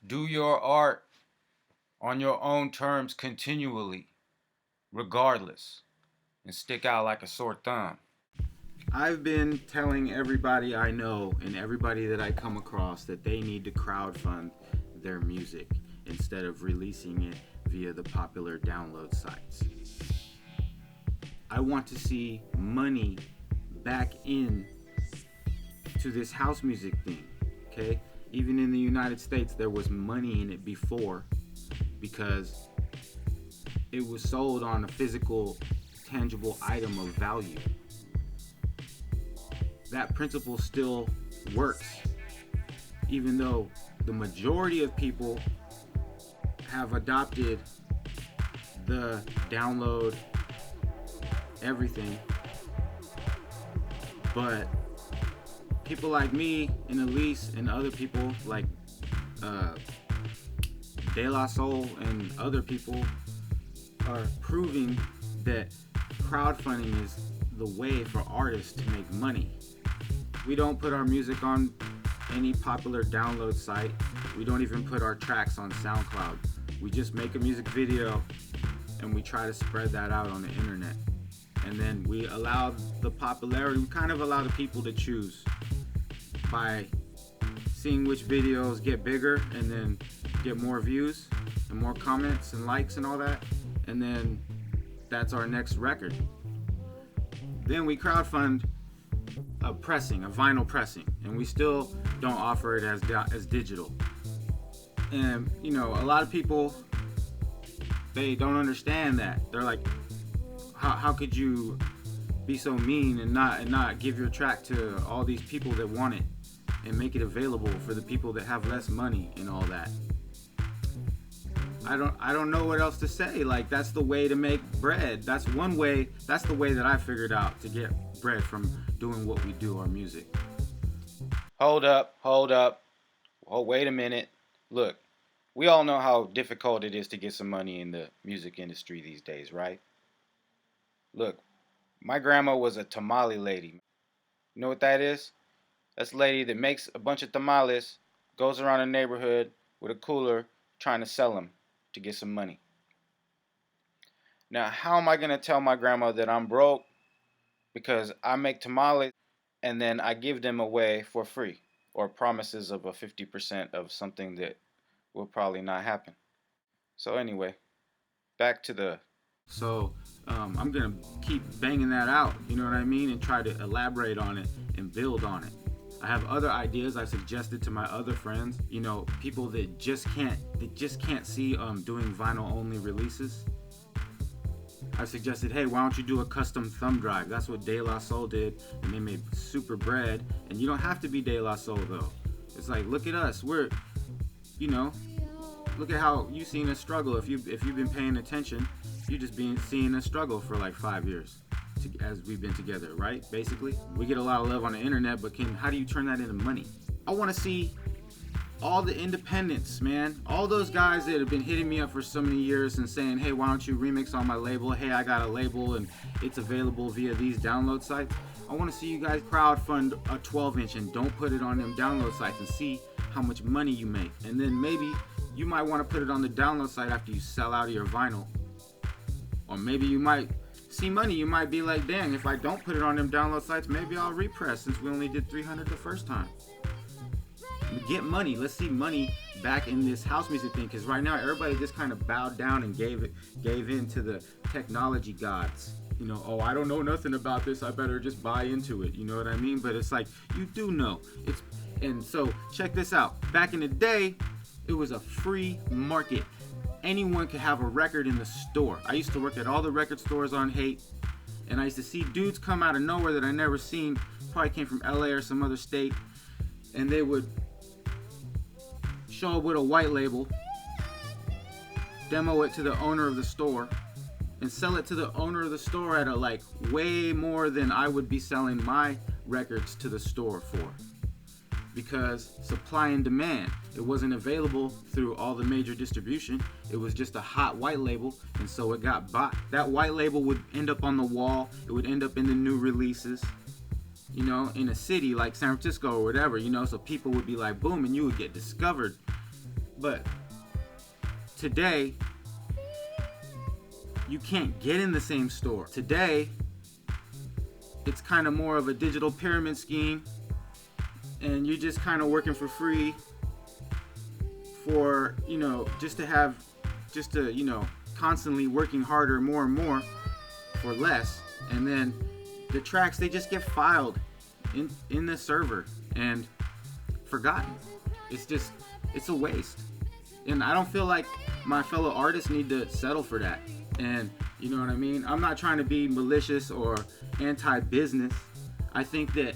Do your art on your own terms continually, regardless, and stick out like a sore thumb. I've been telling everybody I know and everybody that I come across that they need to crowdfund their music instead of releasing it via the popular download sites. I want to see money back in to this house music thing, okay? Even in the United States, there was money in it before because it was sold on a physical, tangible item of value. That principle still works, even though the majority of people have adopted the download everything. But people like me and Elise and other people like De La Soul and other people are proving that crowdfunding is the way for artists to make money. We don't put our music on any popular download site. We don't even put our tracks on SoundCloud. We just make a music video and we try to spread that out on the internet. And then we allow the popularity, we kind of allow the people to choose by seeing which videos get bigger and then get more views and more comments and likes and all that. And then that's our next record. Then we crowdfund a pressing, a vinyl pressing, and we still don't offer it as digital. And you know, a lot of people, they don't understand that. They're like, how could you be so mean and not give your track to all these people that want it and make it available for the people that have less money and all that? I don't know what else to say. Like, that's the way to make bread. That's one way. That's the way that I figured out to get bread from doing what we do, our music. Hold up. Oh, wait a minute. Look, we all know how difficult it is to get some money in the music industry these days, right? Look, my grandma was a tamale lady. You know what that is? That's a lady that makes a bunch of tamales, goes around the neighborhood with a cooler trying to sell them to get some money. Now, how am I going to tell my grandma that I'm broke because I make tamales and then I give them away for free, or promises of a 50% of something that will probably not happen? So anyway, back to the... So I'm going to keep banging that out, you know what I mean, and try to elaborate on it and build on it. I have other ideas I've suggested to my other friends, you know, people that just can't see doing vinyl only releases. I suggested, hey, why don't you do a custom thumb drive? That's what De La Soul did, and they made super bread. And you don't have to be De La Soul though. It's like, look at us, we're, you know, look at how you seen us struggle. If you've been paying attention, you just been seeing us struggle for like 5 years as we've been together, right? Basically, we get a lot of love on the internet, but how do you turn that into money? I want to see all the independents, man. All those guys that have been hitting me up for so many years and saying, hey, why don't you remix on my label? Hey, I got a label and it's available via these download sites. I want to see you guys crowdfund a 12-inch and don't put it on them download sites and see how much money you make. And then maybe you might want to put it on the download site after you sell out of your vinyl. Or maybe you might see money. You might be like, dang, if I don't put it on them download sites, maybe I'll repress since we only did 300 the first time. Get money. Let's see money back in this house music thing, because right now everybody just kind of bowed down and gave in to the technology gods. You know, oh, I don't know nothing about this, I better just buy into it. You know what I mean? But it's like, you do know. And so check this out. Back in the day, it was a free market. Anyone could have a record in the store. I used to work at all the record stores on Haight, and I used to see dudes come out of nowhere that I never seen, probably came from LA or some other state, and they would show up with a white label, demo it to the owner of the store, and sell it to the owner of the store at a like way more than I would be selling my records to the store for. Because supply and demand, it wasn't available through all the major distribution. It was just a hot white label, and so it got bought. That white label would end up on the wall. It would end up in the new releases, you know, in a city like San Francisco or whatever, you know, so people would be like, boom, and you would get discovered But today, you can't get in the same store. Today, it's kind of more of a digital pyramid scheme, and you're just kind of working for free for, just to constantly working harder, more and more for less. And then the tracks, they just get filed in the server and forgotten. It's a waste. And I don't feel like my fellow artists need to settle for that. And you know what I mean? I'm not trying to be malicious or anti-business. I think that,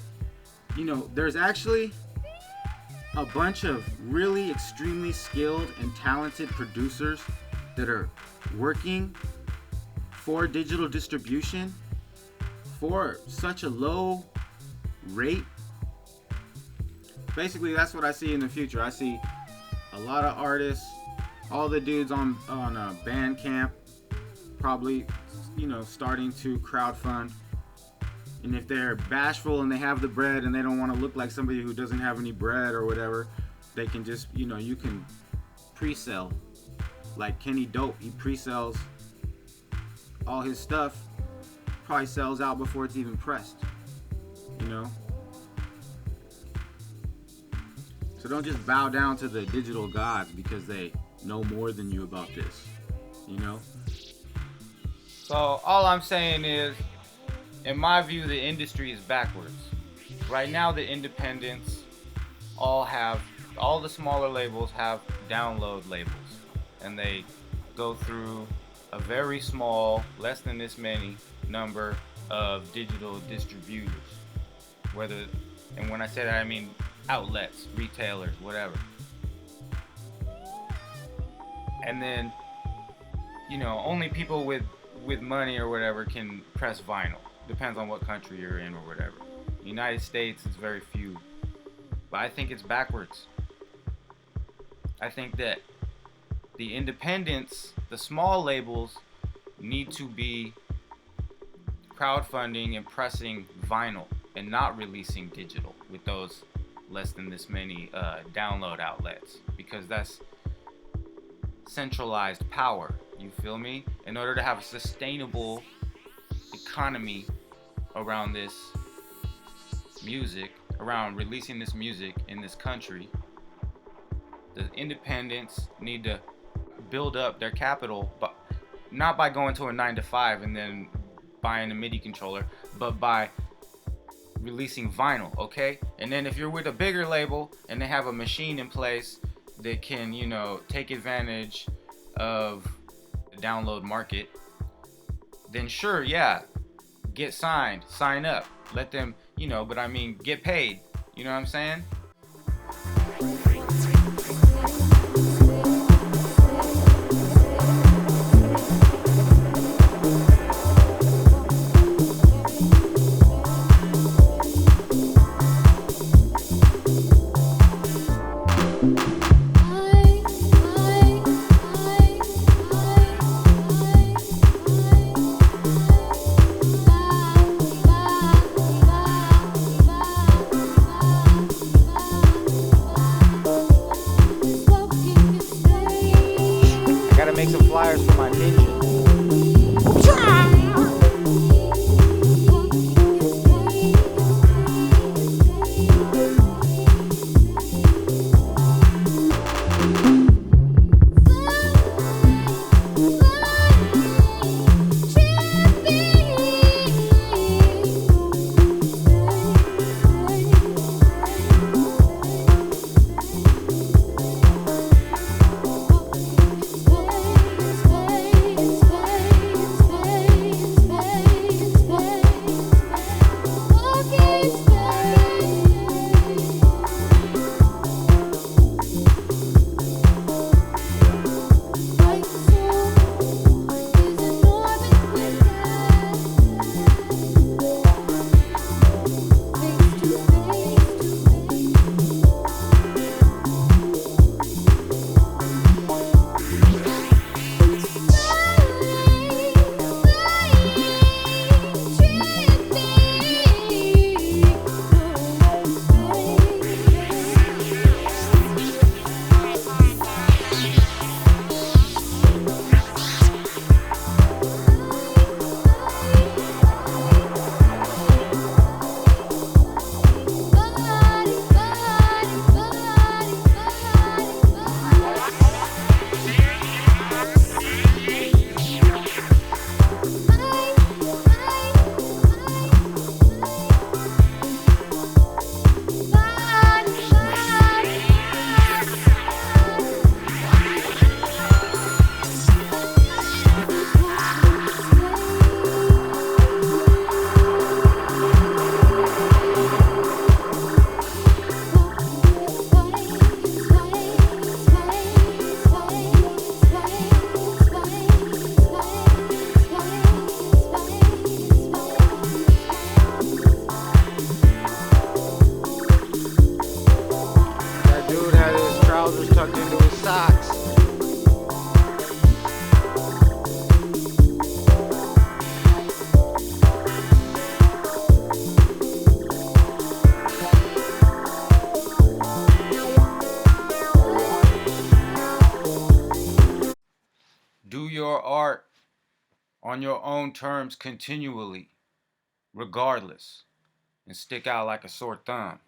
there's actually a bunch of really extremely skilled and talented producers that are working for digital distribution for such a low rate. Basically, that's what I see in the future. I see a lot of artists, all the dudes on bandcamp, probably, starting to crowdfund. And if they're bashful and they have the bread and they don't want to look like somebody who doesn't have any bread or whatever, they can just, you can pre-sell. Like Kenny Dope, he pre-sells all his stuff, probably sells out before it's even pressed, So don't just bow down to the digital gods because they know more than you about this, So all I'm saying is, in my view, the industry is backwards. Right now, the independents all the smaller labels have download labels, and they go through a very small, less than this many number of digital distributors. And when I say that, I mean outlets, retailers, whatever. And then, only people with money or whatever can press vinyl. Depends on what country you're in or whatever. United States is very few. But I think it's backwards. I think that the independents, the small labels, need to be crowdfunding and pressing vinyl and not releasing digital with those less than this many download outlets, because that's centralized power. You feel me? In order to have a sustainable economy around this music, around releasing this music in this country, the independents need to build up their capital, but not by going to a 9-to-5 and then buying a MIDI controller, but by releasing vinyl, okay? And then if you're with a bigger label and they have a machine in place that can, take advantage of the download market, then sure, yeah, get signed, sign up, let them, but I mean, get paid, you know what I'm saying? Make some flyers for my ninja. socks. Do your art on your own terms continually, regardless, and stick out like a sore thumb.